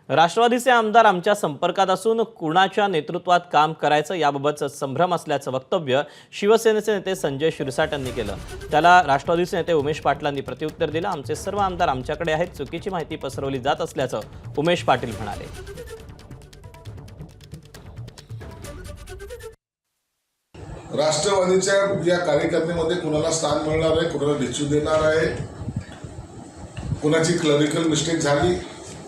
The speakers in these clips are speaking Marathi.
राष्ट्रवादीचे आमदार आमच्या संपर्कात असून कुणाच्या नेतृत्वात काम करायचं याबाबतचं संभ्रम असल्याचं वक्तव्य शिवसेनेचे नेते संजय शिरसाट यांनी केलं। त्याला राष्ट्रवादीचे नेते उमेश पाटलांनी प्रत्युत्तर दिलं। आमचे सर्व आमदार आमच्याकडे आहेत, चुकीची माहिती पसरवली जात असल्याचं उमेश पाटील म्हणाले। राष्ट्रवादीच्या या कार्यकर्त्यामध्ये कुणाला स्थान मिळणार आहे, कुणाला डिच्यू देणार आहे, कुणाची क्लरिकल मिस्टेक झाली,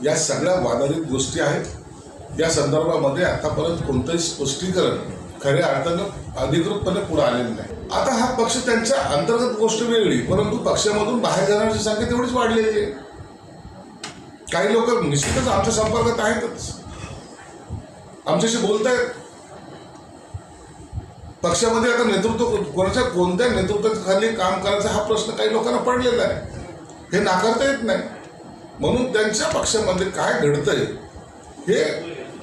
या सगळ्या वादातीत गोष्टी आहेत। या संदर्भामध्ये आतापर्यंत कोणतंही स्पष्टीकरण खऱ्या अर्थानं अधिकृतपणे पुढे आलेलं नाही। आता हा पक्ष त्यांच्या अंतर्गत गोष्ट वेगळी, परंतु पक्षामधून बाहेर जाण्याची संख्या तेवढीच वाढलेली आहे। काही लोक निश्चितच आमच्या संपर्कात आहेतच, आमच्याशी बोलतायत। पक्षामध्ये आता नेतृत्व कोणत्या नेतृत्वाखाली काम करायचं हा प्रश्न काही लोकांना पडलेला आहे, हे नाकारता येत नाही। म्हणून त्यांच्या पक्षामध्ये काय घडतंय हे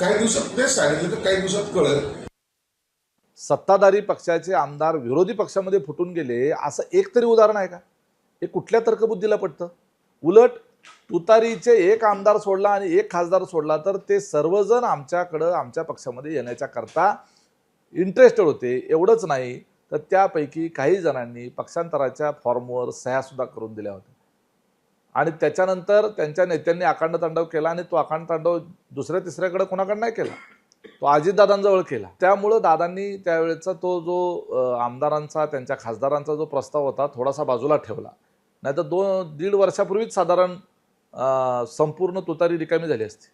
काही दिवसात ते सांगितलं तर काही दिवसात कळेल। सत्ताधारी पक्षाचे आमदार विरोधी पक्षामध्ये फुटून गेले असं एक तरी उदाहरण आहे का? हे कुठल्या तर्कबुद्धीला पटतं? उलट तुतारीचे एक आमदार सोडला आणि एक खासदार सोडला तर ते सर्वजण आमच्याकडं आमच्या पक्षामध्ये येण्याच्या करता इंटरेस्टेड होते। एवढंच नाही तर त्यापैकी काही जणांनी पक्षांतराच्या फॉर्मवर सह्या सुद्धा करून दिल्या होत्या आणि त्याच्यानंतर त्यांच्या नेत्यांनी अखंड तांडव केला आणि तो अखंड तांडव दुसऱ्या तिसऱ्याकडे कोणाकडे नाही केला, तो अजितदादांजवळ केला। त्यामुळं दादांनी त्यावेळेचा तो जो आमदारांचा त्यांच्या खासदारांचा जो प्रस्ताव होता थोडासा बाजूला ठेवला, नाही तर 2-1.5 वर्षापूर्वीच साधारण संपूर्ण तुतारी रिकामी झाली असती।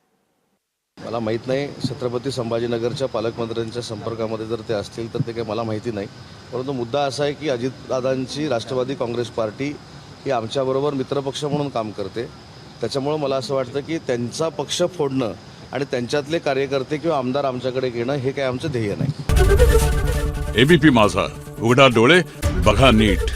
मला माहीत नाही, छत्रपती संभाजीनगरच्या पालकमंत्र्यांच्या संपर्कामध्ये जर ते असतील तर ते काही मला माहिती नाही। परंतु मुद्दा असा आहे की अजितदादांची राष्ट्रवादी काँग्रेस पार्टी ही आमच्याबरोबर मित्रपक्ष म्हणून काम करते। त्याच्यामुळं मला असं वाटतं की त्यांचा पक्ष फोडणं आणि त्यांच्यातले कार्यकर्ते किंवा आमदार आमच्याकडे घेणं हे काही आमचं ध्येय नाही। एबीपी माझा, उघडा डोळे बघा नीट।